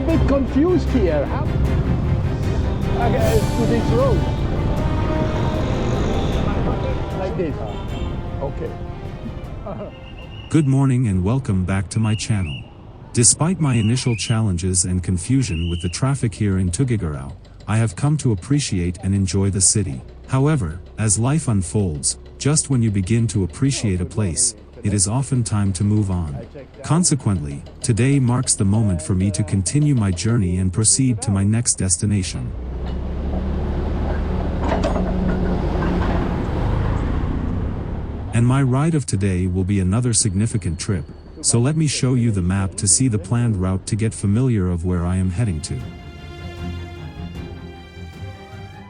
bit confused here. How to this road? Like this, huh? Okay. Good morning and welcome back to my channel. Despite my initial challenges and confusion with the traffic here in Tuguegarao, I have come to appreciate and enjoy the city. However, as life unfolds, just when you begin to appreciate a place, it is often time to move on. Consequently, today marks the moment for me to continue my journey and proceed to my next destination. And my ride of today will be another significant trip, so let me show you the map to see the planned route to get familiar of where I am heading to.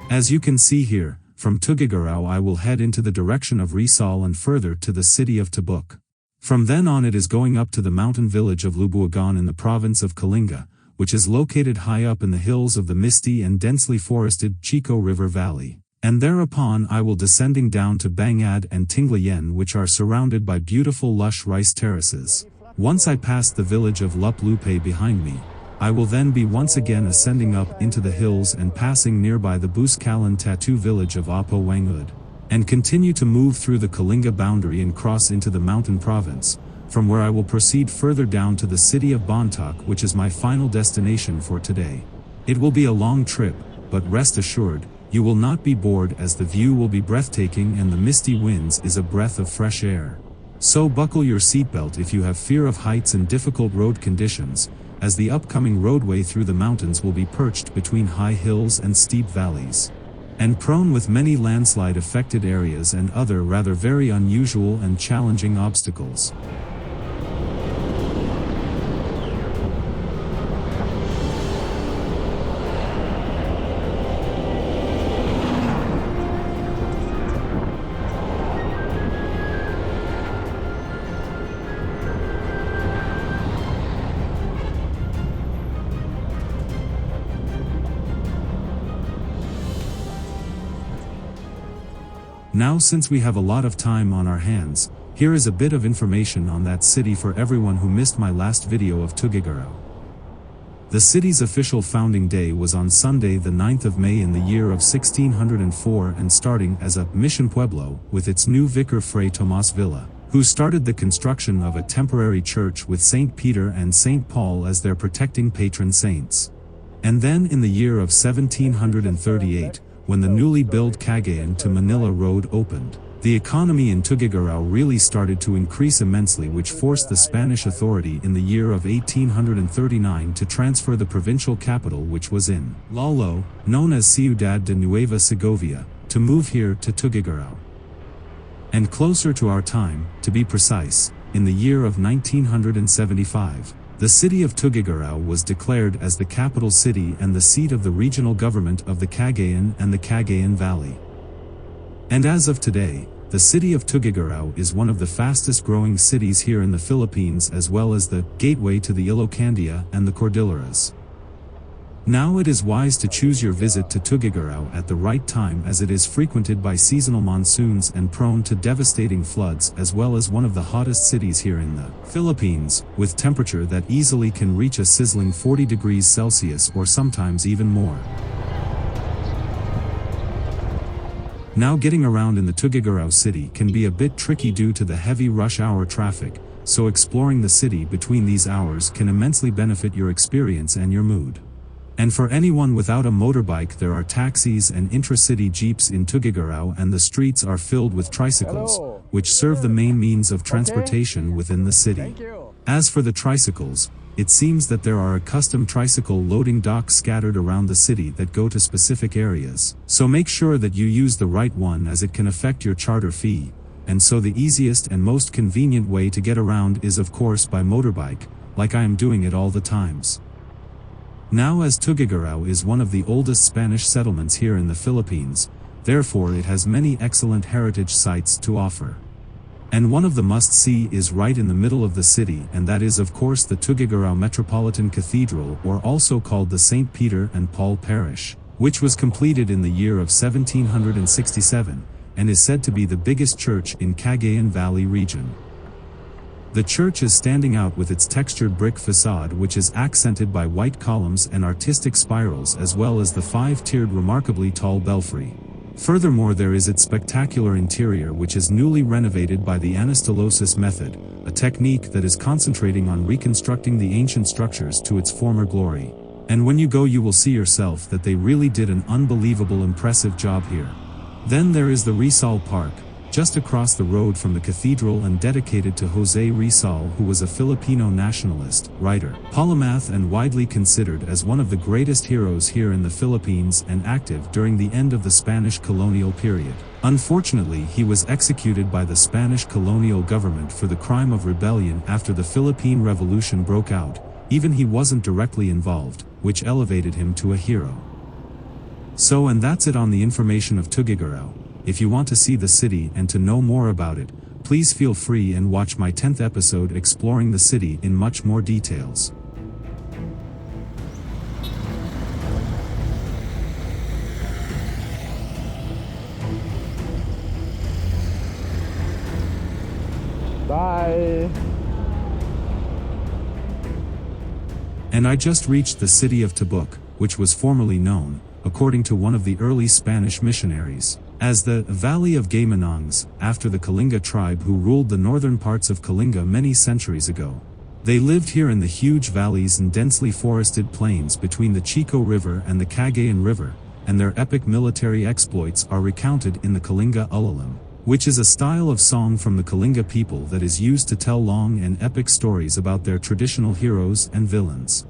As you can see here, from Tuguegarao I will head into the direction of Rizal and further to the city of Tabuk. From then on it is going up to the mountain village of Lubuagan in the province of Kalinga, which is located high up in the hills of the misty and densely forested Chico River Valley. And thereupon I will descending down to Bangad and Tinglayan, which are surrounded by beautiful lush rice terraces. Once I pass the village of Lupe behind me, I will then be once again ascending up into the hills and passing nearby the Buscalan tattoo village of Apo Whang-Od, and continue to move through the Kalinga boundary and cross into the mountain province, from where I will proceed further down to the city of Bontoc, which is my final destination for today. It will be a long trip, but rest assured, you will not be bored as the view will be breathtaking and the misty winds is a breath of fresh air. So buckle your seatbelt if you have fear of heights and difficult road conditions, as the upcoming roadway through the mountains will be perched between high hills and steep valleys, and prone with many landslide affected areas and other rather very unusual and challenging obstacles. Now since we have a lot of time on our hands, here is a bit of information on that city for everyone who missed my last video of Tuguegarao. The city's official founding day was on Sunday the 9th of May in the year of 1604 and starting as a Mission Pueblo with its new vicar Fray Tomas Villa, who started the construction of a temporary church with St. Peter and St. Paul as their protecting patron saints. And then in the year of 1738, when the newly built Cagayan to Manila Road opened, the economy in Tuguegarao really started to increase immensely, which forced the Spanish authority in the year of 1839 to transfer the provincial capital, which was in Lalo, known as Ciudad de Nueva Segovia, to move here to Tuguegarao. And closer to our time, to be precise, in the year of 1975, the city of Tuguegarao was declared as the capital city and the seat of the regional government of the Cagayan and the Cagayan Valley. And as of today, the city of Tuguegarao is one of the fastest growing cities here in the Philippines, as well as the gateway to the Ilocandia and the Cordilleras. Now it is wise to choose your visit to Tuguegarao at the right time, as it is frequented by seasonal monsoons and prone to devastating floods, as well as one of the hottest cities here in the Philippines, with temperature that easily can reach a sizzling 40 degrees Celsius or sometimes even more. Now getting around in the Tuguegarao city can be a bit tricky due to the heavy rush hour traffic, so exploring the city between these hours can immensely benefit your experience and your mood. And for anyone without a motorbike, there are taxis and intra-city jeeps in Tuguegarao, and the streets are filled with tricycles, which serve the main means of transportation within the city. As for the tricycles, it seems that there are a custom tricycle loading docks scattered around the city that go to specific areas, so make sure that you use the right one, as it can affect your charter fee. And so the easiest and most convenient way to get around is of course by motorbike, like I am doing it all the times. Now, as Tuguegarao is one of the oldest Spanish settlements here in the Philippines, therefore it has many excellent heritage sites to offer. And one of the must-see is right in the middle of the city, and that is of course the Tuguegarao Metropolitan Cathedral, or also called the St. Peter and Paul Parish, which was completed in the year of 1767, and is said to be the biggest church in Cagayan Valley region. The church is standing out with its textured brick facade, which is accented by white columns and artistic spirals, as well as the 5-tiered remarkably tall belfry. Furthermore, there is its spectacular interior, which is newly renovated by the anastylosis method, a technique that is concentrating on reconstructing the ancient structures to its former glory. And when you go, you will see yourself that they really did an unbelievable impressive job here. Then there is the Rizal Park, just across the road from the cathedral and dedicated to José Rizal, who was a Filipino nationalist, writer, polymath, and widely considered as one of the greatest heroes here in the Philippines and active during the end of the Spanish colonial period. Unfortunately, he was executed by the Spanish colonial government for the crime of rebellion after the Philippine Revolution broke out. Even he wasn't directly involved, which elevated him to a hero. So, and that's it on the information of Tuguegarao. If you want to see the city and to know more about it, please feel free and watch my 10th episode exploring the city in much more details. Bye. And I just reached the city of Tabuk, which was formerly known, according to one of the early Spanish missionaries, as the Valley of Gaymanongs, after the Kalinga tribe who ruled the northern parts of Kalinga many centuries ago. They lived here in the huge valleys and densely forested plains between the Chico River and the Cagayan River, and their epic military exploits are recounted in the Kalinga Ulalim, which is a style of song from the Kalinga people that is used to tell long and epic stories about their traditional heroes and villains.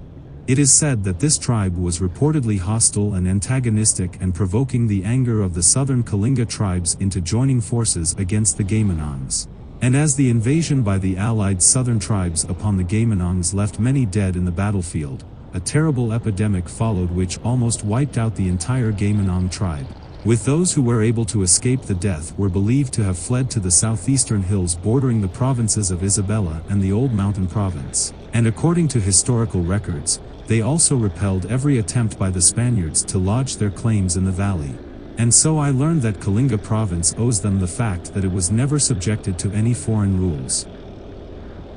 It is said that this tribe was reportedly hostile and antagonistic and provoking the anger of the southern Kalinga tribes into joining forces against the Gaymanongs. And as the invasion by the allied southern tribes upon the Gaymanongs left many dead in the battlefield, a terrible epidemic followed which almost wiped out the entire Gaymanong tribe. With those who were able to escape the death were believed to have fled to the southeastern hills bordering the provinces of Isabela and the Old Mountain Province. And according to historical records, they also repelled every attempt by the Spaniards to lodge their claims in the valley. And so I learned that Kalinga province owes them the fact that it was never subjected to any foreign rules.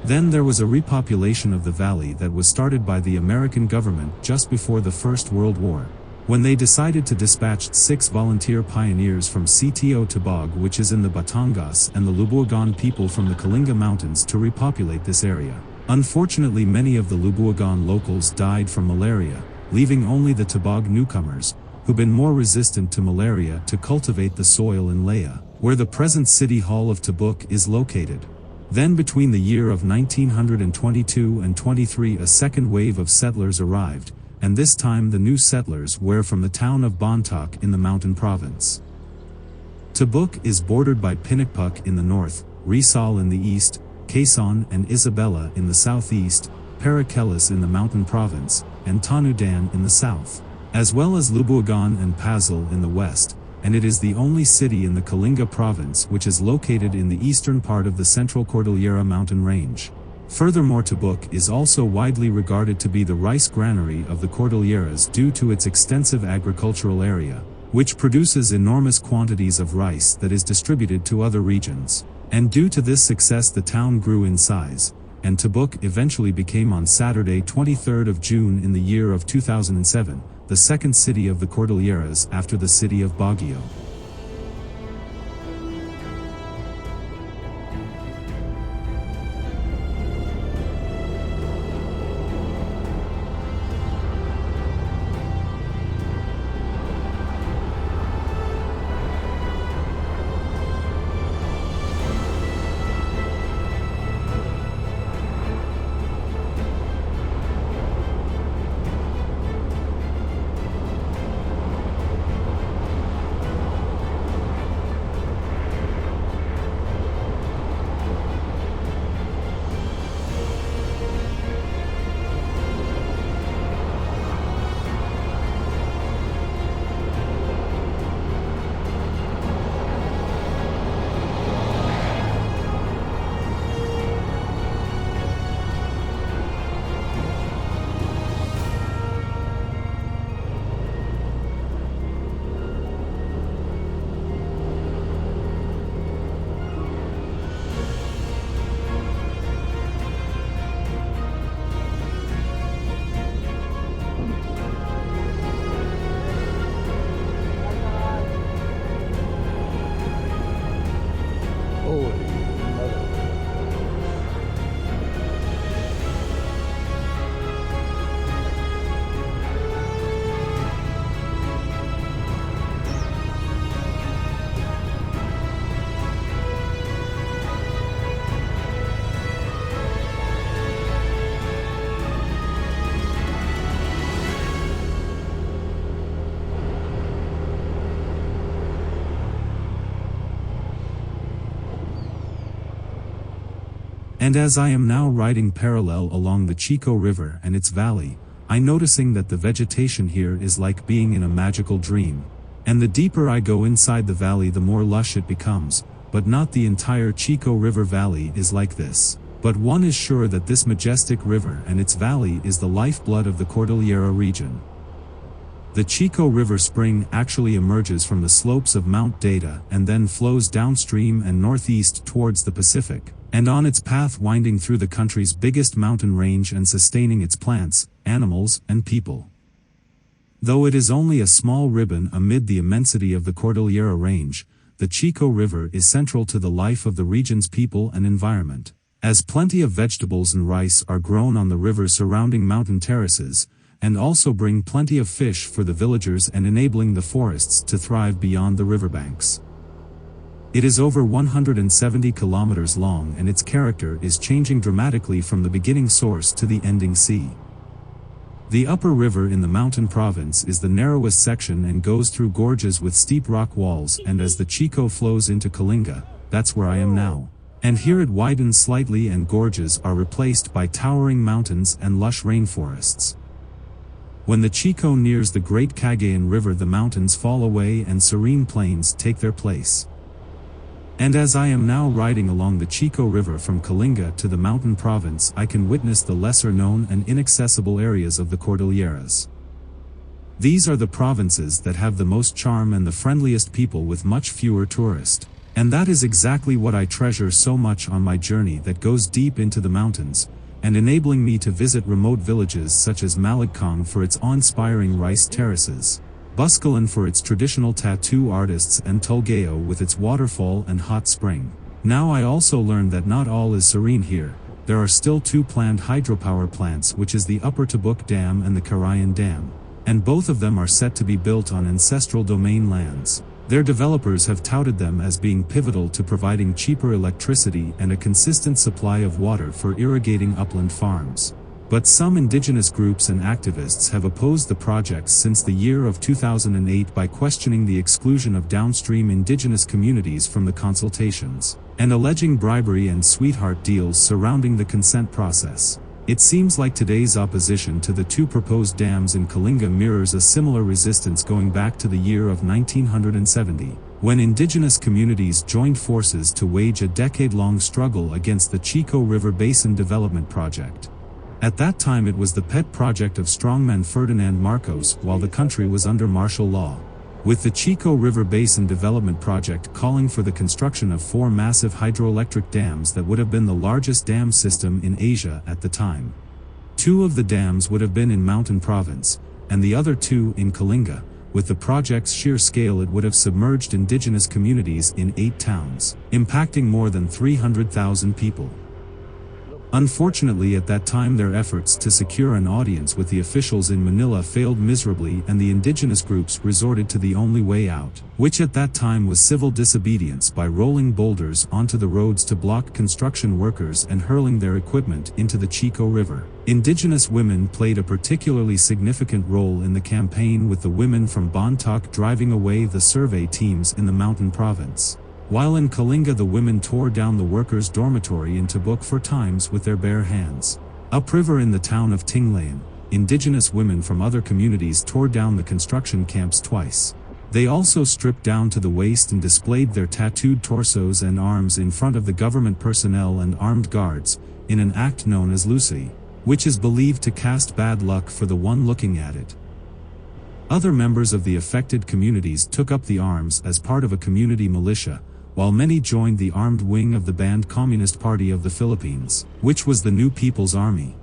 Then there was a repopulation of the valley that was started by the American government just before the First World War, when they decided to dispatch 6 volunteer pioneers from CTO Tabog, which is in the Batangas, and the Lubuagan people from the Kalinga Mountains to repopulate this area. Unfortunately, many of the Lubuagan locals died from malaria, leaving only the Tabog newcomers, who've been more resistant to malaria, to cultivate the soil in Lea, where the present city hall of Tabuk is located. Then between the year of 1922 and 23 a second wave of settlers arrived, and this time the new settlers were from the town of Bontoc in the Mountain Province. Tabuk is bordered by Pinakpuk in the north, Rizal in the east, Quezon and Isabela in the southeast, Parakelis in the Mountain Province, and Tanudan in the south, as well as Lubuagan and Pazil in the west, and it is the only city in the Kalinga province which is located in the eastern part of the central Cordillera mountain range. Furthermore, Tabuk is also widely regarded to be the rice granary of the Cordilleras due to its extensive agricultural area, which produces enormous quantities of rice that is distributed to other regions. And due to this success the town grew in size, and Tabuk eventually became on Saturday 23rd of June in the year of 2007, the second city of the Cordilleras after the city of Baguio. And as I am now riding parallel along the Chico River and its valley, I'm noticing that the vegetation here is like being in a magical dream. And the deeper I go inside the valley, the more lush it becomes, but not the entire Chico River Valley is like this. But one is sure that this majestic river and its valley is the lifeblood of the Cordillera region. The Chico River spring actually emerges from the slopes of Mount Data and then flows downstream and northeast towards the Pacific, and on its path winding through the country's biggest mountain range and sustaining its plants, animals, and people. Though it is only a small ribbon amid the immensity of the Cordillera range, the Chico River is central to the life of the region's people and environment, as plenty of vegetables and rice are grown on the rivers surrounding mountain terraces, and also bring plenty of fish for the villagers and enabling the forests to thrive beyond the riverbanks. It is over 170 kilometers long and its character is changing dramatically from the beginning source to the ending sea. The upper river in the mountain province is the narrowest section and goes through gorges with steep rock walls, and as the Chico flows into Kalinga, that's where I am now. And here it widens slightly and gorges are replaced by towering mountains and lush rainforests. When the Chico nears the Great Cagayan River, the mountains fall away and serene plains take their place. And as I am now riding along the Chico River from Kalinga to the mountain province, I can witness the lesser known and inaccessible areas of the Cordilleras. These are the provinces that have the most charm and the friendliest people with much fewer tourists. And that is exactly what I treasure so much on my journey that goes deep into the mountains, and enabling me to visit remote villages such as Maligcong for its awe-inspiring rice terraces, Buscalan for its traditional tattoo artists, and Tuguegarao with its waterfall and hot spring. Now I also learned that not all is serene here. There are still two planned hydropower plants, which is the Upper Tabuk Dam and the Carayan Dam, and both of them are set to be built on ancestral domain lands. Their developers have touted them as being pivotal to providing cheaper electricity and a consistent supply of water for irrigating upland farms. But some indigenous groups and activists have opposed the projects since the year of 2008 by questioning the exclusion of downstream indigenous communities from the consultations, and alleging bribery and sweetheart deals surrounding the consent process. It seems like today's opposition to the two proposed dams in Kalinga mirrors a similar resistance going back to the year of 1970, when indigenous communities joined forces to wage a decade-long struggle against the Chico River Basin Development Project. At that time it was the pet project of strongman Ferdinand Marcos while the country was under martial law, with the Chico River Basin Development Project calling for the construction of 4 massive hydroelectric dams that would have been the largest dam system in Asia at the time. 2 of the dams would have been in Mountain Province, and the other 2 in Kalinga. With the project's sheer scale, it would have submerged indigenous communities in 8 towns, impacting more than 300,000 people. Unfortunately, at that time their efforts to secure an audience with the officials in Manila failed miserably, and the indigenous groups resorted to the only way out, which at that time was civil disobedience by rolling boulders onto the roads to block construction workers and hurling their equipment into the Chico River. Indigenous women played a particularly significant role in the campaign, with the women from Bontoc driving away the survey teams in the mountain province. While in Kalinga the women tore down the workers' dormitory in Tabuk 4 times with their bare hands. Upriver in the town of Tinglayan, indigenous women from other communities tore down the construction camps twice. They also stripped down to the waist and displayed their tattooed torsos and arms in front of the government personnel and armed guards, in an act known as Lusi, which is believed to cast bad luck for the one looking at it. Other members of the affected communities took up the arms as part of a community militia, while many joined the armed wing of the banned Communist Party of the Philippines, which was the New People's Army.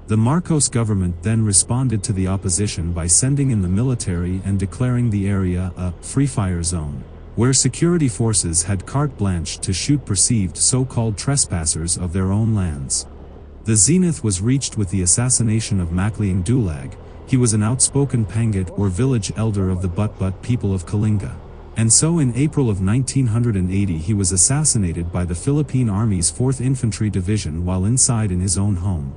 The Marcos government then responded to the opposition by sending in the military and declaring the area a free fire zone, where security forces had carte blanche to shoot perceived so-called trespassers of their own lands. The zenith was reached with the assassination of Macli-ing Dulag. He was an outspoken Pangat or village elder of the But people of Kalinga. And so in April of 1980 he was assassinated by the Philippine Army's 4th Infantry Division while inside in his own home.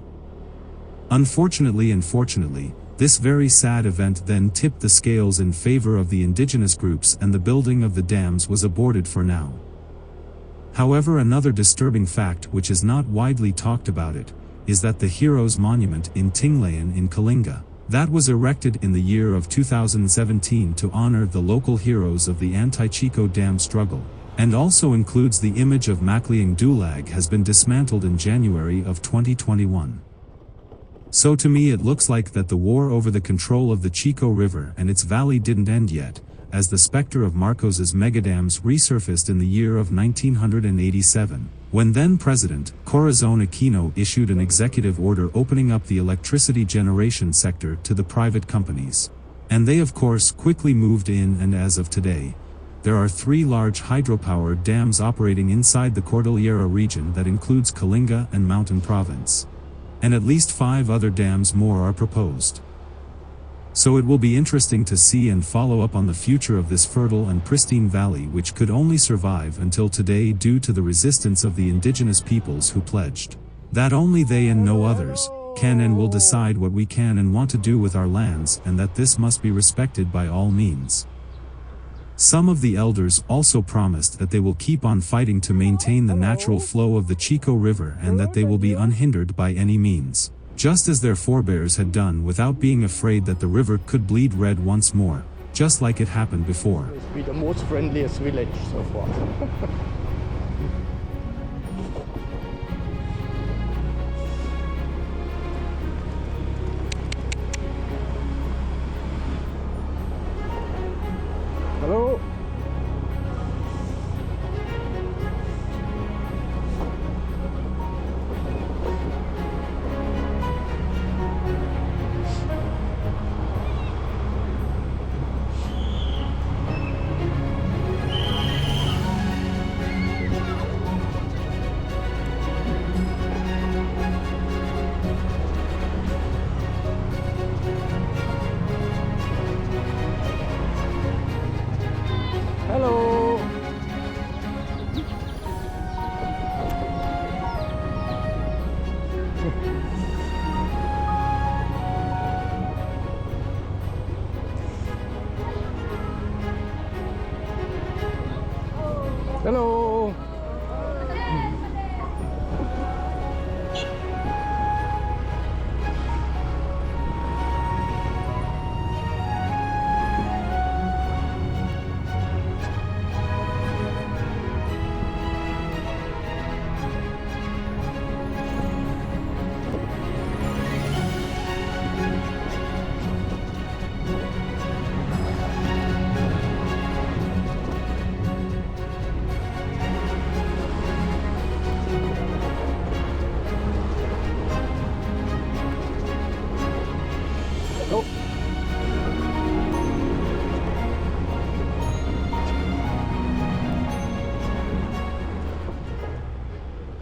Unfortunately and fortunately, this very sad event then tipped the scales in favor of the indigenous groups, and the building of the dams was aborted for now. However, another disturbing fact which is not widely talked about it, is that the Heroes Monument in Tinglayan in Kalinga, that was erected in the year of 2017 to honor the local heroes of the anti-Chico Dam struggle, and also includes the image of Macli-ing Dulag, has been dismantled in January of 2021. So to me it looks like that the war over the control of the Chico River and its valley didn't end yet, as the specter of Marcos's megadams resurfaced in the year of 1987, when then-President Corazon Aquino issued an executive order opening up the electricity generation sector to the private companies. And they of course quickly moved in, and as of today, there are 3 large hydropower dams operating inside the Cordillera region that includes Kalinga and Mountain Province. And at least 5 other dams more are proposed. So it will be interesting to see and follow up on the future of this fertile and pristine valley, which could only survive until today due to the resistance of the indigenous peoples who pledged that only they and no others can and will decide what we can and want to do with our lands, and that this must be respected by all means. Some of the elders also promised that they will keep on fighting to maintain the natural flow of the Chico River and that they will be unhindered by any means, just as their forebears had done, without being afraid that the river could bleed red once more, just like it happened before. It's be the most friendliest village so far. Hello. Hello. Hello.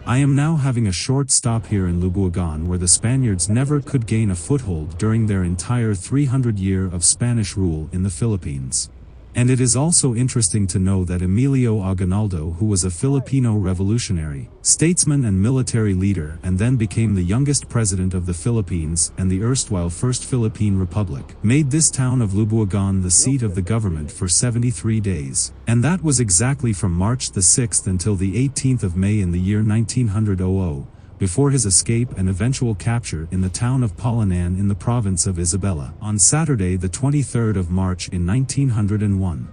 I am now having a short stop here in Lubuagan, where the Spaniards never could gain a foothold during their entire 300-year of Spanish rule in the Philippines. And it is also interesting to know that Emilio Aguinaldo, who was a Filipino revolutionary, statesman and military leader, and then became the youngest president of the Philippines and the erstwhile First Philippine Republic, made this town of Lubuagan the seat of the government for 73 days. And that was exactly from March the 6th until the 18th of May in the year 1900, before his escape and eventual capture in the town of Palanan in the province of Isabela on Saturday the 23rd of March in 1901.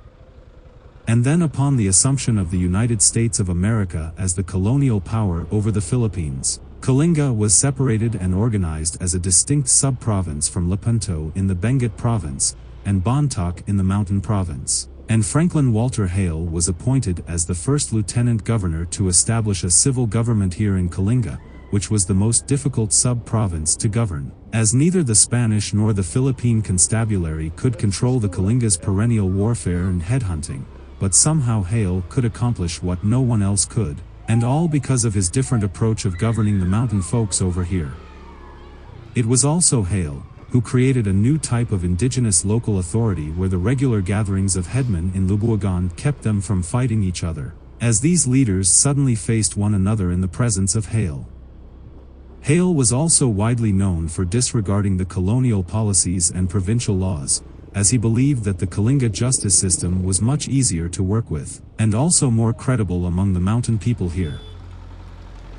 And then upon the assumption of the United States of America as the colonial power over the Philippines, Kalinga was separated and organized as a distinct sub-province from Lepanto in the Benguet province, and Bontoc in the Mountain province. And Franklin Walter Hale was appointed as the first lieutenant governor to establish a civil government here in Kalinga, which was the most difficult sub-province to govern, as neither the Spanish nor the Philippine constabulary could control the Kalinga's perennial warfare and headhunting, but somehow Hale could accomplish what no one else could, and all because of his different approach of governing the mountain folks over here. It was also Hale who created a new type of indigenous local authority where the regular gatherings of headmen in Lubuagan kept them from fighting each other, as these leaders suddenly faced one another in the presence of Hale. Hale was also widely known for disregarding the colonial policies and provincial laws, as he believed that the Kalinga justice system was much easier to work with, and also more credible among the mountain people here.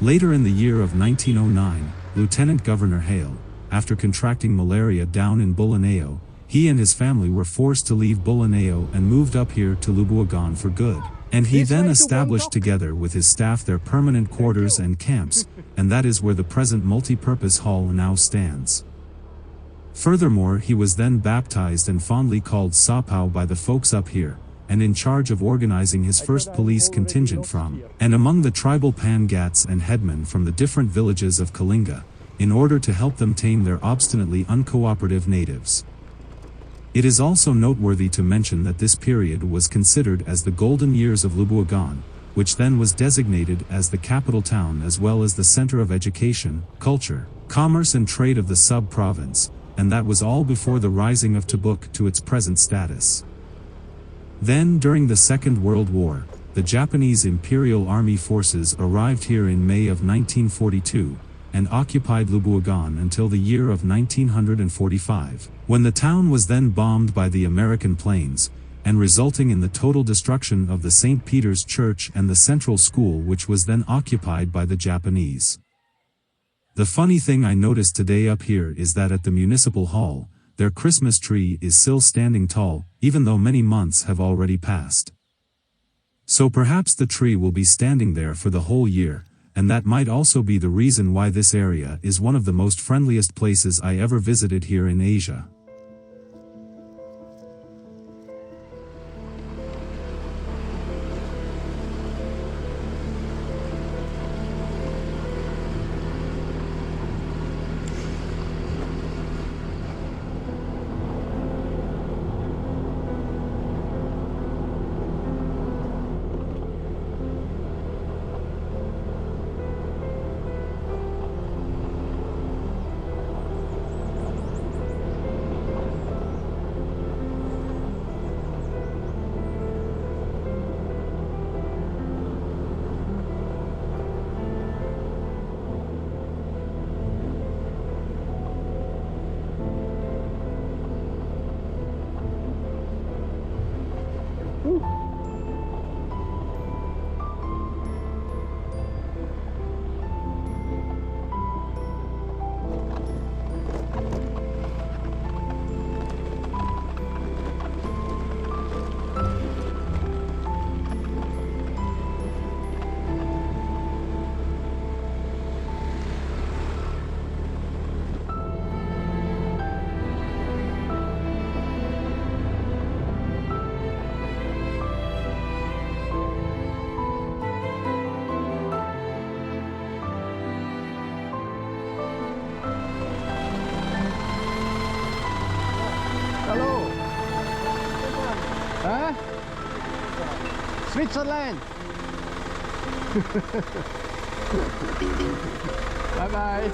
Later in the year of 1909, Lieutenant Governor Hale, after contracting malaria down in Bolanao, he and his family were forced to leave Bolanao and moved up here to Lubuagan for good, and he then established together with his staff their permanent quarters and camps, and that is where the present multi-purpose hall now stands. Furthermore, he was then baptized and fondly called Sapao by the folks up here, and in charge of organizing his first police contingent from, and among the tribal Pangats and headmen from the different villages of Kalinga, in order to help them tame their obstinately uncooperative natives. It is also noteworthy to mention that this period was considered as the golden years of Lubuagan, which then was designated as the capital town as well as the center of education, culture, commerce and trade of the sub-province, and that was all before the rising of Tabuk to its present status. Then, during the Second World War, the Japanese Imperial Army forces arrived here in May of 1942, and occupied Lubuagan until the year of 1945, when the town was then bombed by the American planes, and resulting in the total destruction of the St. Peter's Church and the Central School, which was then occupied by the Japanese. The funny thing I noticed today up here is that at the Municipal Hall, their Christmas tree is still standing tall, even though many months have already passed. So perhaps the tree will be standing there for the whole year, and that might also be the reason why this area is one of the most friendliest places I ever visited here in Asia. Switzerland! Bye-bye!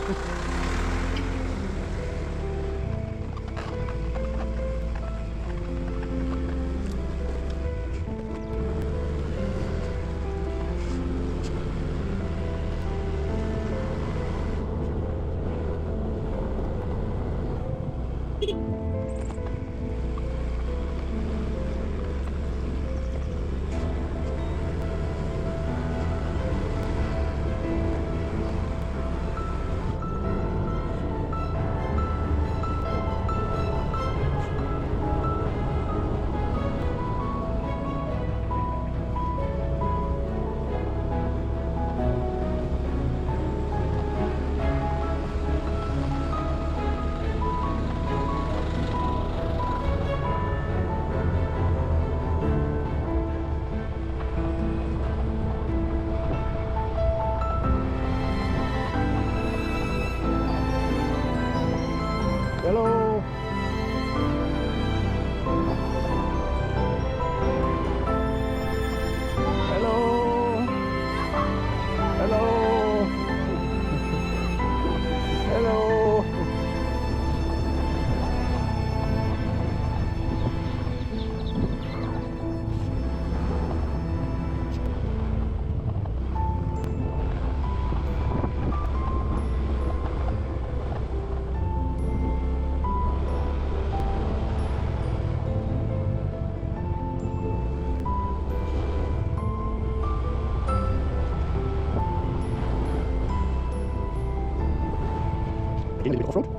doing a bit off-road.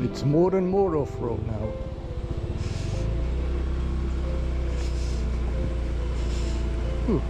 It's more and more off-road now. Ooh.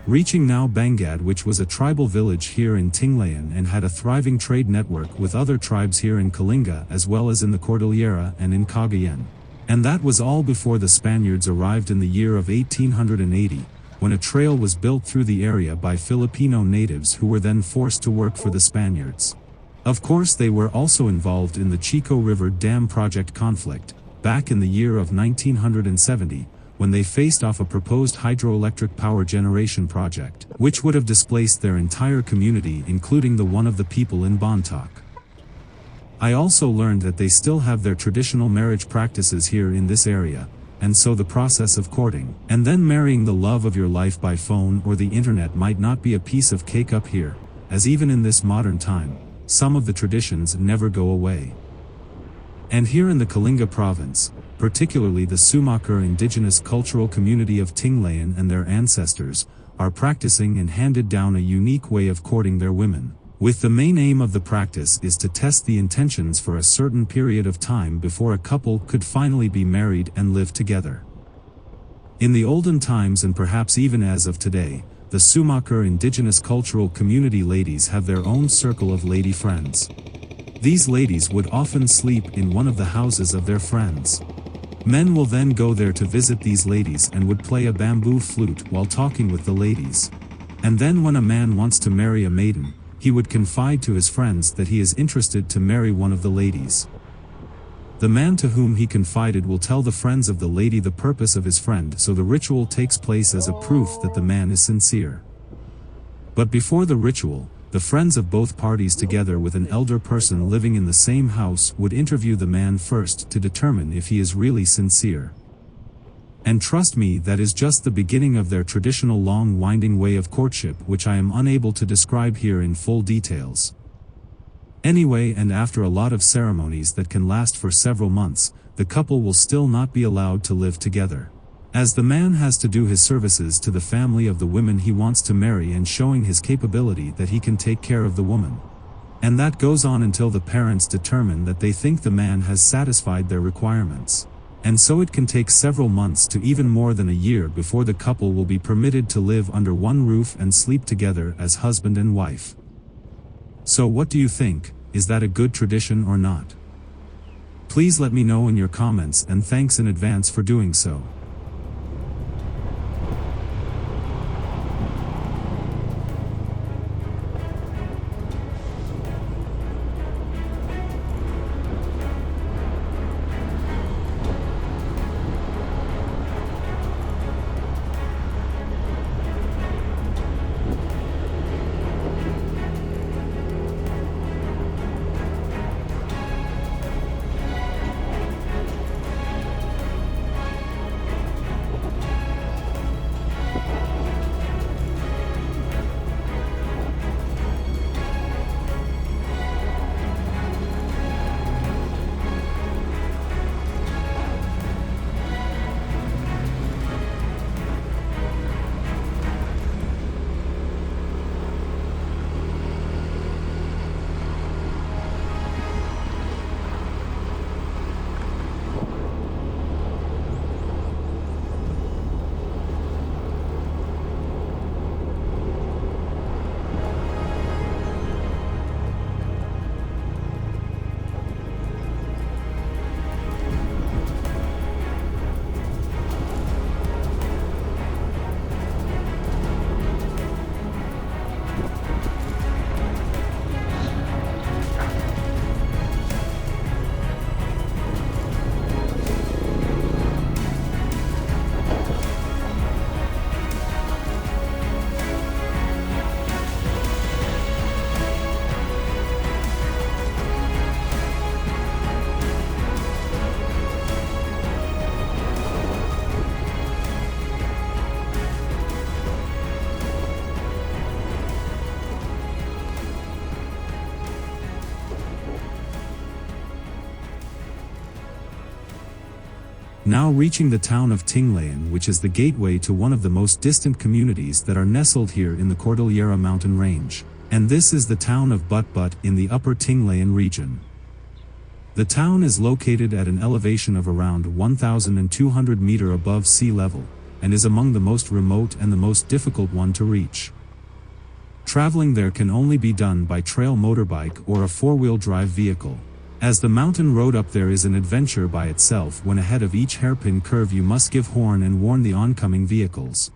Reaching now Bangad, which was a tribal village here in Tinglayan and had a thriving trade network with other tribes here in Kalinga as well as in the Cordillera and in Cagayan. And that was all before the Spaniards arrived in the year of 1880, when a trail was built through the area by Filipino natives who were then forced to work for the Spaniards. Of course, they were also involved in the Chico River Dam project conflict, back in the year of 1970, when they faced off a proposed hydroelectric power generation project, which would have displaced their entire community, including the one of the people in Bontoc. I also learned that they still have their traditional marriage practices here in this area, and so the process of courting, and then marrying the love of your life by phone or the internet might not be a piece of cake up here, as even in this modern time, some of the traditions never go away. And here in the Kalinga province, particularly the Sumaker indigenous cultural community of Tinglayan and their ancestors, are practicing and handed down a unique way of courting their women, with the main aim of the practice is to test the intentions for a certain period of time before a couple could finally be married and live together. In the olden times and perhaps even as of today, the Sumaker indigenous cultural community ladies have their own circle of lady friends. These ladies would often sleep in one of the houses of their friends. Men will then go there to visit these ladies and would play a bamboo flute while talking with the ladies. And then when a man wants to marry a maiden, he would confide to his friends that he is interested to marry one of the ladies. The man to whom he confided will tell the friends of the lady the purpose of his friend, so the ritual takes place as a proof that the man is sincere. But before the ritual, the friends of both parties together with an elder person living in the same house would interview the man first to determine if he is really sincere. And trust me, that is just the beginning of their traditional long winding way of courtship, which I am unable to describe here in full details. Anyway, and after a lot of ceremonies that can last for several months, the couple will still not be allowed to live together, as the man has to do his services to the family of the women he wants to marry and showing his capability that he can take care of the woman. And that goes on until the parents determine that they think the man has satisfied their requirements. And so it can take several months to even more than a year before the couple will be permitted to live under one roof and sleep together as husband and wife. So what do you think? Is that a good tradition or not? Please let me know in your comments, and thanks in advance for doing so. Now reaching the town of Tinglayan, which is the gateway to one of the most distant communities that are nestled here in the Cordillera mountain range. And this is the town of But in the upper Tinglayan region. The town is located at an elevation of around 1,200 meters above sea level, and is among the most remote and the most difficult one to reach. Traveling there can only be done by trail motorbike or a four-wheel drive vehicle. As the mountain road up there is an adventure by itself, when ahead of each hairpin curve you must give horn and warn the oncoming vehicles.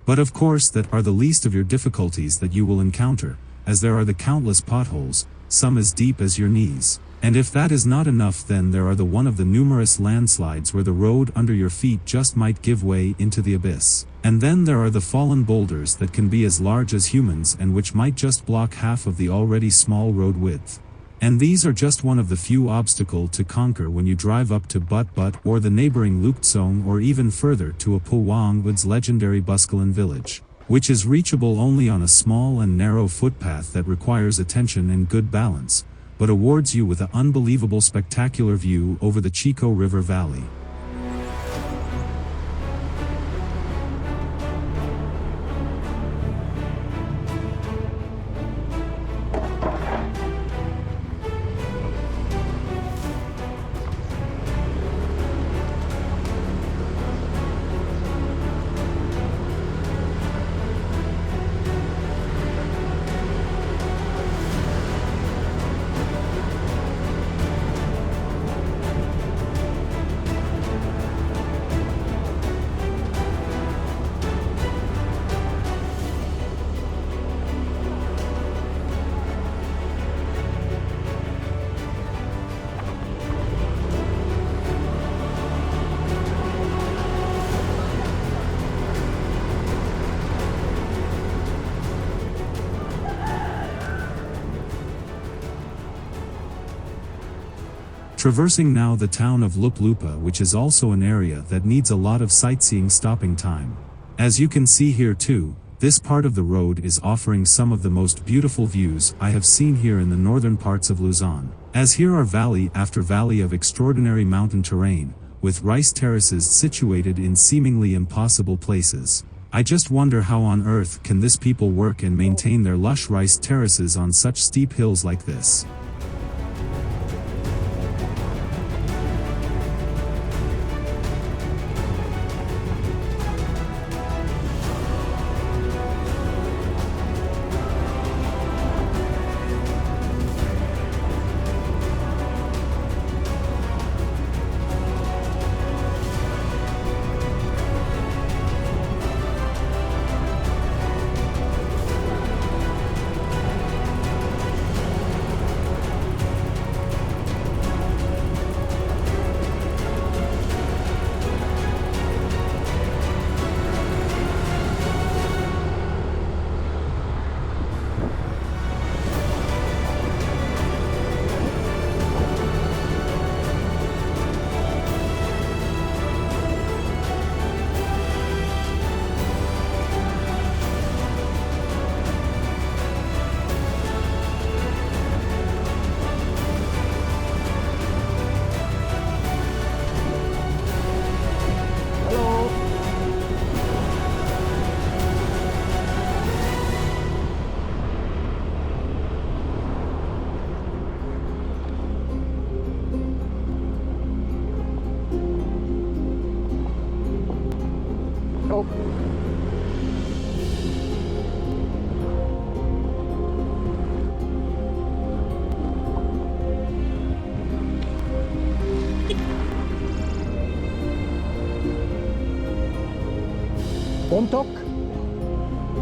But of course that are the least of your difficulties that you will encounter, as there are the countless potholes, some as deep as your knees. And if that is not enough, then there are one of the numerous landslides where the road under your feet just might give way into the abyss. And then there are the fallen boulders that can be as large as humans and which might just block half of the already small road width. And these are just one of the few obstacles to conquer when you drive up to But or the neighboring Lubuagan or even further to Apo Whang-Od's legendary Buscalan village, which is reachable only on a small and narrow footpath that requires attention and good balance, but awards you with an unbelievable spectacular view over the Chico River Valley. Traversing now the town of Lupa, which is also an area that needs a lot of sightseeing stopping time. As you can see here too, this part of the road is offering some of the most beautiful views I have seen here in the northern parts of Luzon, as here are valley after valley of extraordinary mountain terrain, with rice terraces situated in seemingly impossible places. I just wonder how on earth can this people work and maintain their lush rice terraces on such steep hills like this. Bontoc,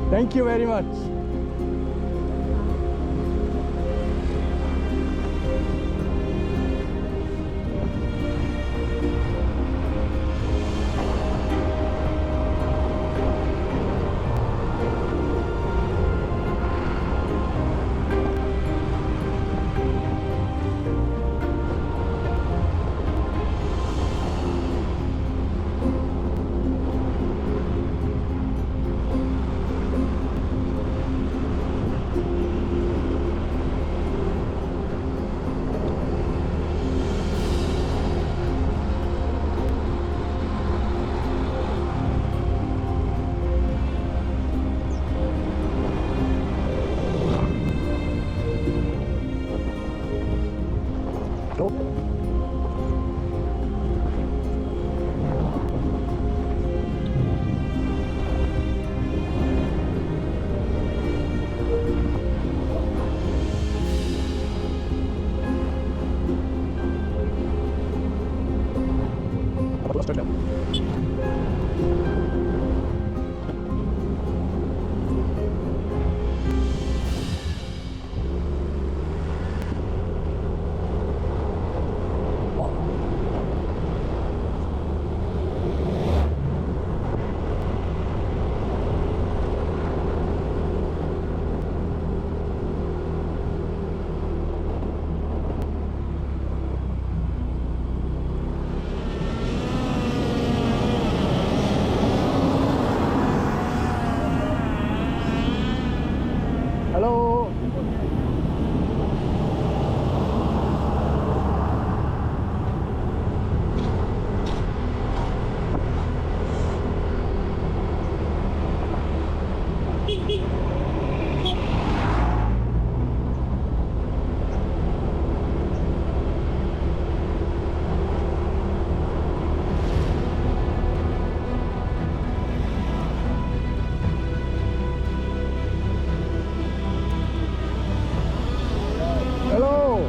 thank you very much. Look at them. Hello. Hello.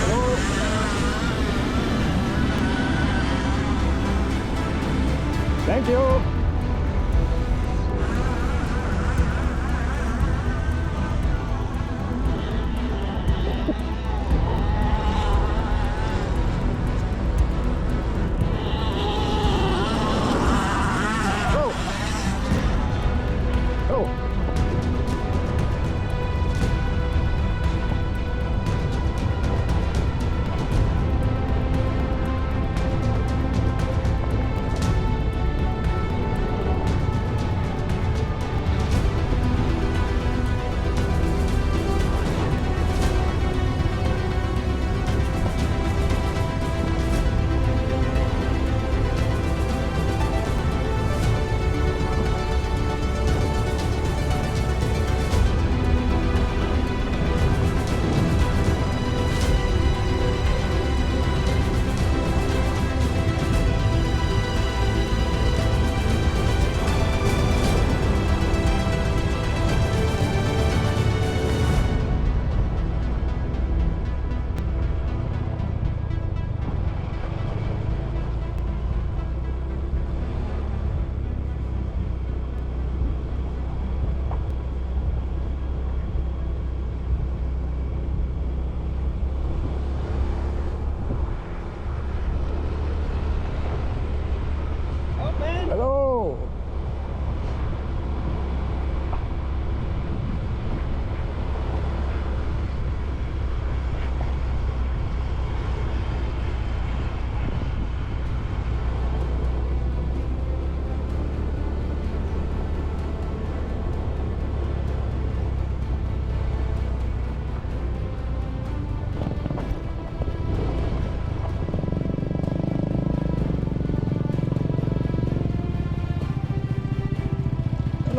Hello. Thank you. Go. Go. Hello.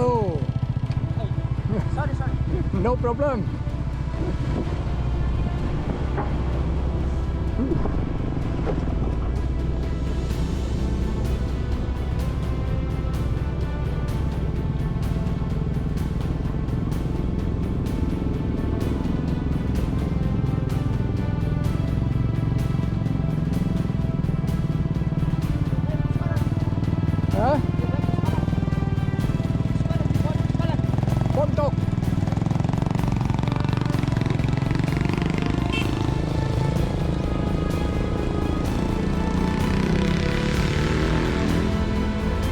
Hello. Sorry. No problem. Huh? Bontoc.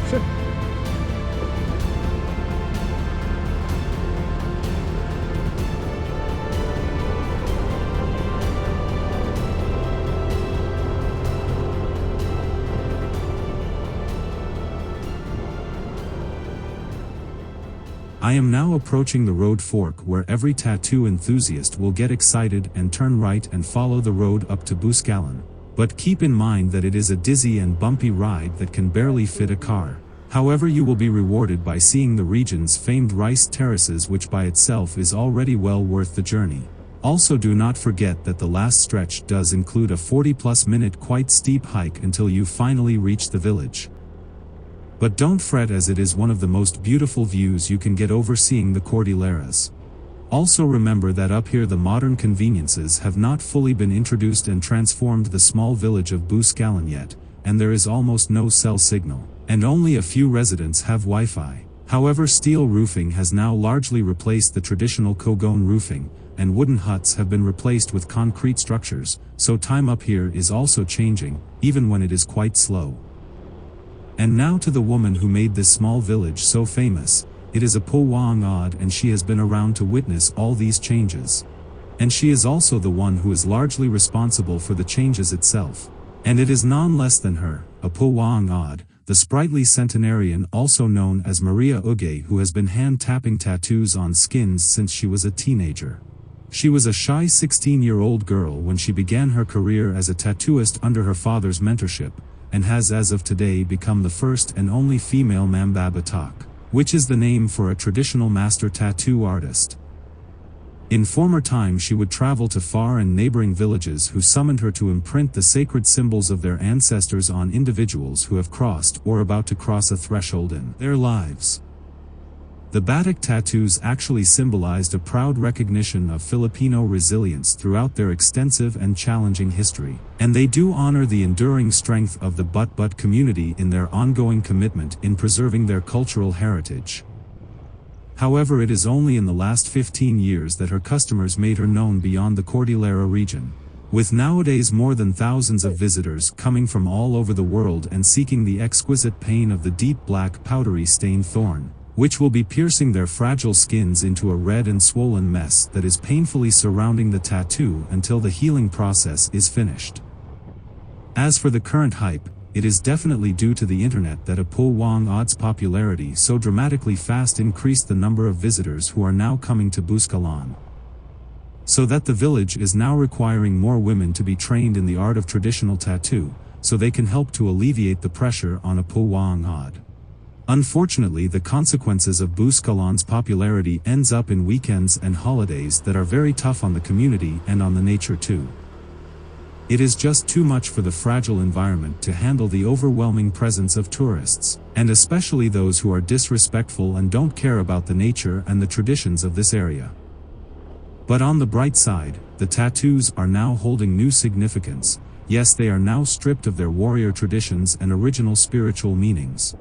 Shit. I am now approaching the road fork where every tattoo enthusiast will get excited and turn right and follow the road up to Buscalan. But keep in mind that it is a dizzy and bumpy ride that can barely fit a car. However, you will be rewarded by seeing the region's famed rice terraces, which by itself is already well worth the journey. Also, do not forget that the last stretch does include a 40+ minute quite steep hike until you finally reach the village. But don't fret, as it is one of the most beautiful views you can get overseeing the Cordilleras. Also remember that up here the modern conveniences have not fully been introduced and transformed the small village of Buscalan yet, and there is almost no cell signal, and only a few residents have Wi-Fi. However, steel roofing has now largely replaced the traditional cogon roofing, and wooden huts have been replaced with concrete structures, so time up here is also changing, even when it is quite slow. And now to the woman who made this small village so famous. It is Apo Whang-Od, and she has been around to witness all these changes. And she is also the one who is largely responsible for the changes itself. And it is none less than her, Apo Whang-Od, the sprightly centenarian also known as Maria Uge, who has been hand-tapping tattoos on skins since she was a teenager. She was a shy 16-year-old girl when she began her career as a tattooist under her father's mentorship, and has as of today become the first and only female Mamba Batak, which is the name for a traditional master tattoo artist. In former time she would travel to far and neighboring villages who summoned her to imprint the sacred symbols of their ancestors on individuals who have crossed or about to cross a threshold in their lives. The Batak tattoos actually symbolized a proud recognition of Filipino resilience throughout their extensive and challenging history, and they do honor the enduring strength of the But community in their ongoing commitment in preserving their cultural heritage. However, it is only in the last 15 years that her customers made her known beyond the Cordillera region, with nowadays more than thousands of visitors coming from all over the world and seeking the exquisite pain of the deep black powdery stained thorn, which will be piercing their fragile skins into a red and swollen mess that is painfully surrounding the tattoo until the healing process is finished. As for the current hype, it is definitely due to the internet that Apo Whang-Od's popularity so dramatically fast increased the number of visitors who are now coming to Buscalan. So that the village is now requiring more women to be trained in the art of traditional tattoo, so they can help to alleviate the pressure on Apo Whang-Od. Unfortunately, the consequences of Buscalan's popularity ends up in weekends and holidays that are very tough on the community and on the nature too. It is just too much for the fragile environment to handle the overwhelming presence of tourists, and especially those who are disrespectful and don't care about the nature and the traditions of this area. But on the bright side, the tattoos are now holding new significance. Yes, they are now stripped of their warrior traditions and original spiritual meanings.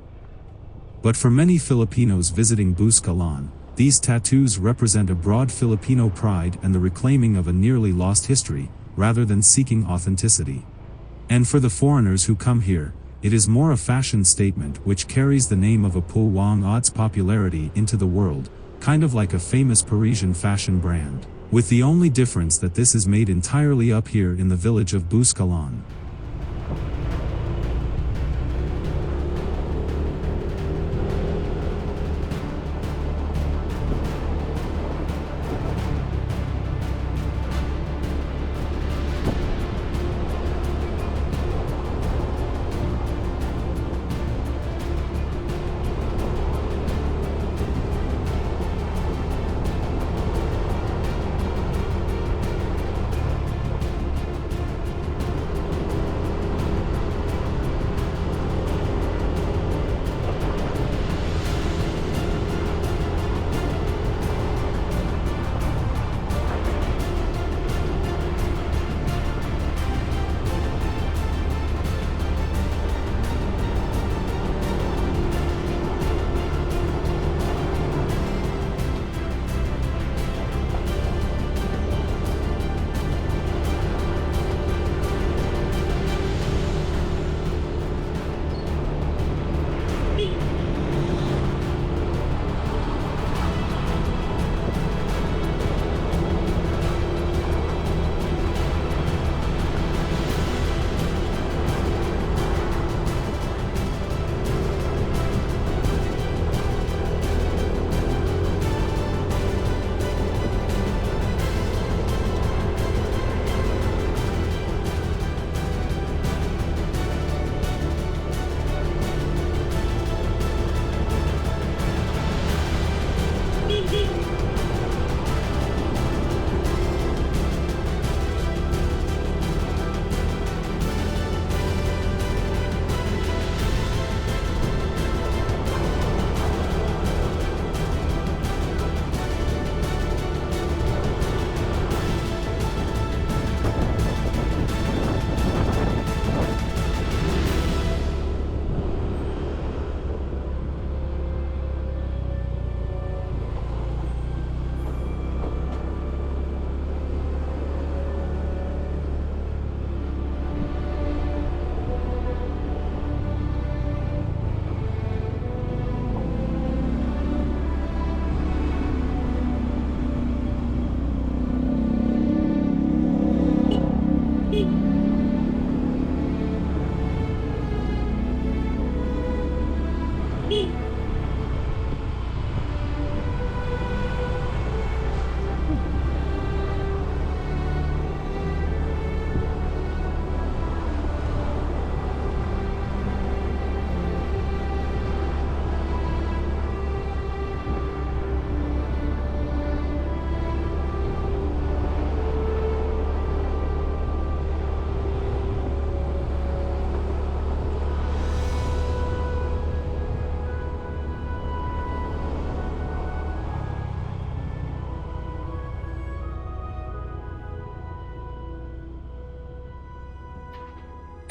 But for many Filipinos visiting Buscalan, these tattoos represent a broad Filipino pride and the reclaiming of a nearly lost history, rather than seeking authenticity. And for the foreigners who come here, it is more a fashion statement which carries the name of Apo Whang-Od's popularity into the world, kind of like a famous Parisian fashion brand, with the only difference that this is made entirely up here in the village of Buscalan.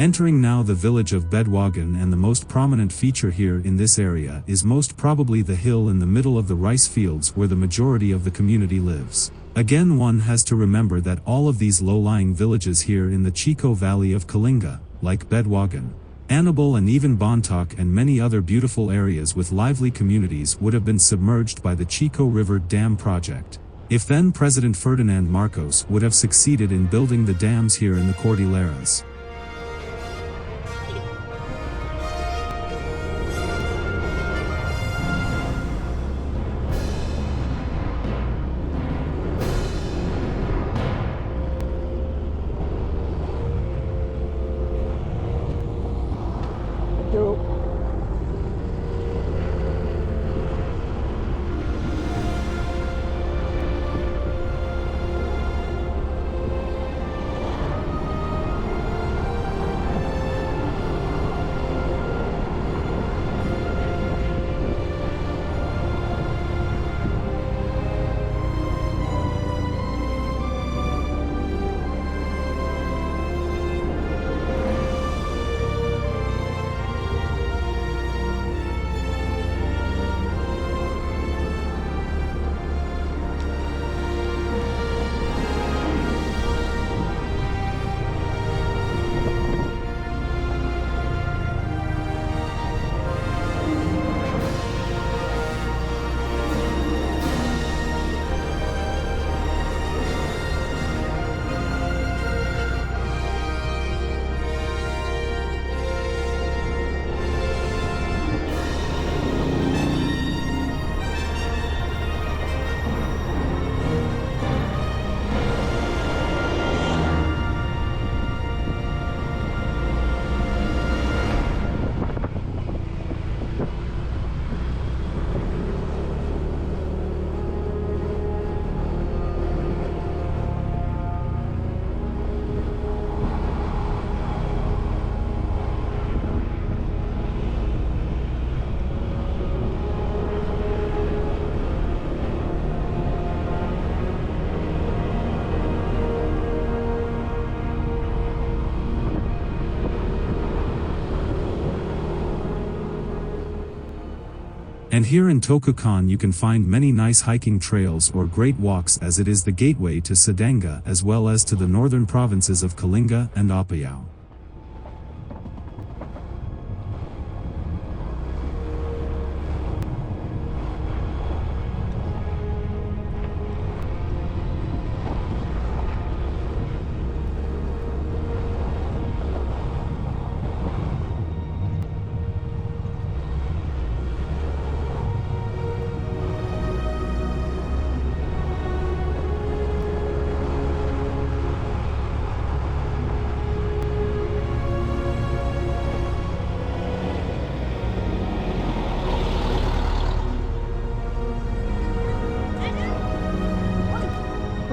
Entering now the village of Bedwagan, and the most prominent feature here in this area is most probably the hill in the middle of the rice fields where the majority of the community lives. Again, one has to remember that all of these low-lying villages here in the Chico Valley of Kalinga, like Bedwagan, Annabelle and even Bontoc and many other beautiful areas with lively communities, would have been submerged by the Chico River Dam project, if then President Ferdinand Marcos would have succeeded in building the dams here in the Cordilleras. And here in Tokukan you can find many nice hiking trails or great walks, as it is the gateway to Sadanga as well as to the northern provinces of Kalinga and Apayao.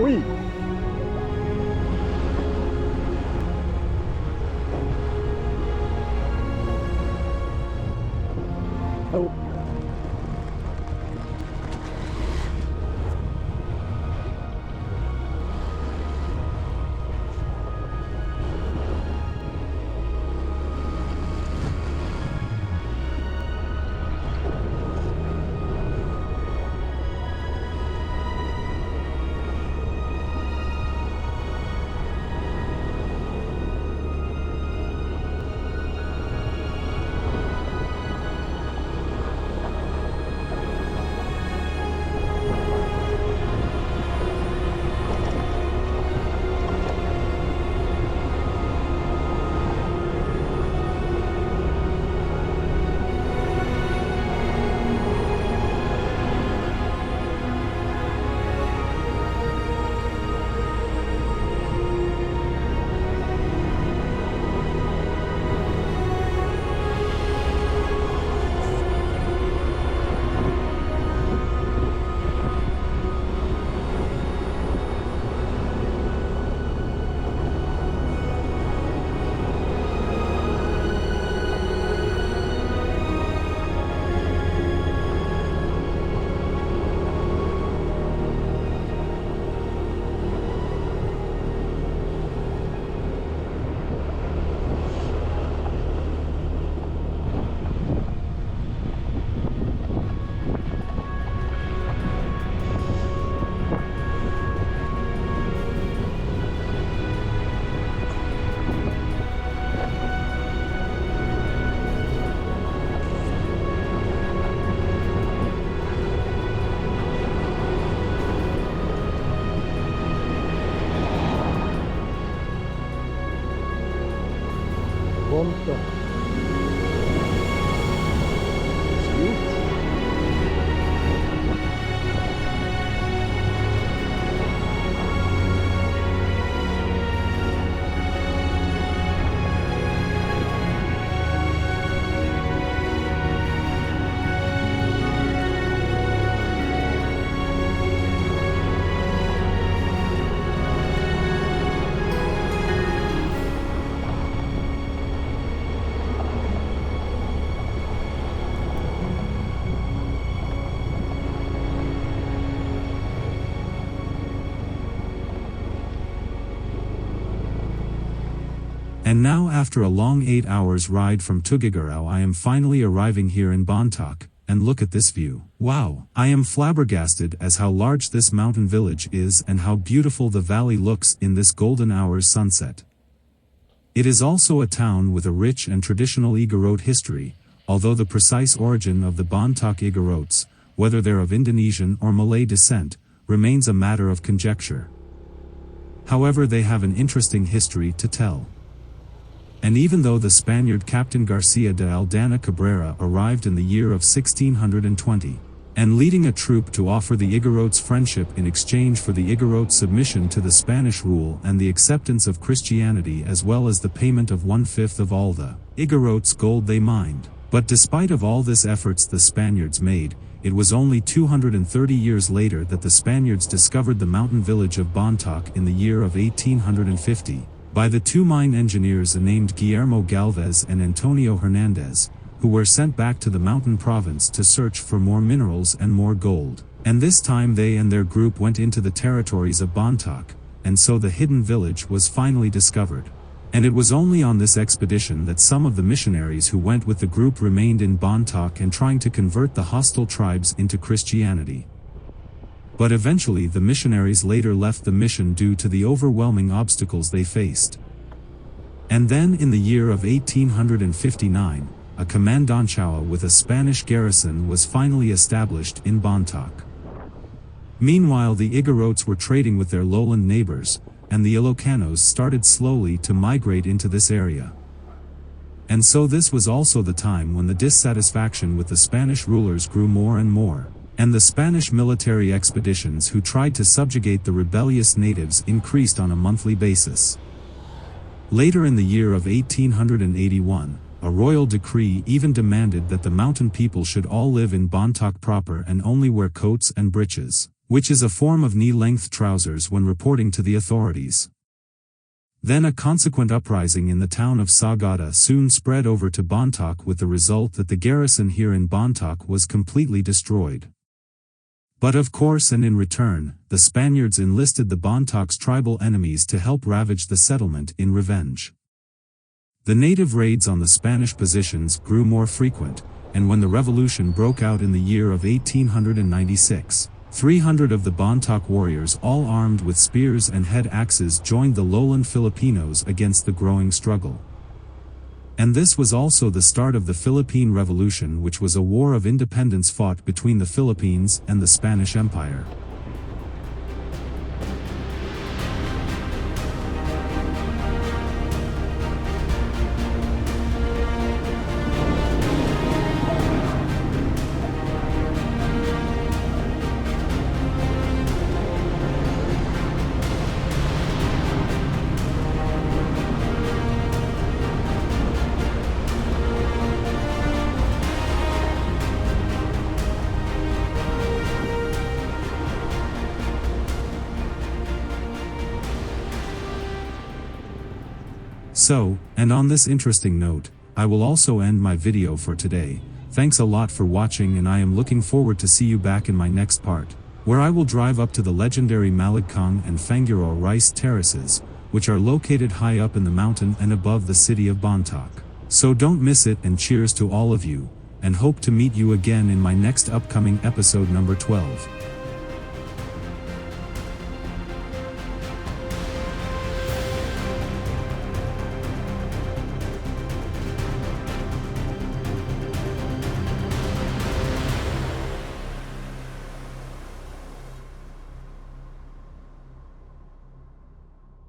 Uy! Oh. Bontoc. See? And now after a long 8 hours ride from Tuguegarao I am finally arriving here in Bontoc, and look at this view. Wow! I am flabbergasted as how large this mountain village is and how beautiful the valley looks in this golden hour's sunset. It is also a town with a rich and traditional Igorot history, although the precise origin of the Bontoc Igorots, whether they're of Indonesian or Malay descent, remains a matter of conjecture. However, they have an interesting history to tell. And even though the Spaniard Captain Garcia de Aldana Cabrera arrived in the year of 1620, and leading a troop to offer the Igorots friendship in exchange for the Igorot submission to the Spanish rule and the acceptance of Christianity as well as the payment of 1/5 of all the Igorots' gold they mined. But despite of all this efforts the Spaniards made, it was only 230 years later that the Spaniards discovered the mountain village of Bontoc in the year of 1850. By the two mine engineers named Guillermo Galvez and Antonio Hernandez, who were sent back to the mountain province to search for more minerals and more gold. And this time they and their group went into the territories of Bontoc, and so the hidden village was finally discovered. And it was only on this expedition that some of the missionaries who went with the group remained in Bontoc and trying to convert the hostile tribes into Christianity. But eventually the missionaries later left the mission due to the overwhelming obstacles they faced. And then in the year of 1859, a comandancia with a Spanish garrison was finally established in Bontoc. Meanwhile the Igorots were trading with their lowland neighbors, and the Ilocanos started slowly to migrate into this area. And so this was also the time when the dissatisfaction with the Spanish rulers grew more and more. And the Spanish military expeditions who tried to subjugate the rebellious natives increased on a monthly basis. Later in the year of 1881, a royal decree even demanded that the mountain people should all live in Bontoc proper and only wear coats and breeches, which is a form of knee-length trousers when reporting to the authorities. Then a consequent uprising in the town of Sagada soon spread over to Bontoc with the result that the garrison here in Bontoc was completely destroyed. But of course, and in return, the Spaniards enlisted the Bontoc's tribal enemies to help ravage the settlement in revenge. The native raids on the Spanish positions grew more frequent, and when the revolution broke out in the year of 1896, 300 of the Bontoc warriors all armed with spears and head axes joined the lowland Filipinos against the growing struggle. And this was also the start of the Philippine Revolution, which was a war of independence fought between the Philippines and the Spanish Empire. So, and on this interesting note, I will also end my video for today. Thanks a lot for watching, and I am looking forward to see you back in my next part, where I will drive up to the legendary Maligcong and Fangiro rice terraces, which are located high up in the mountain and above the city of Bontoc. So don't miss it, and cheers to all of you, and hope to meet you again in my next upcoming episode number 12.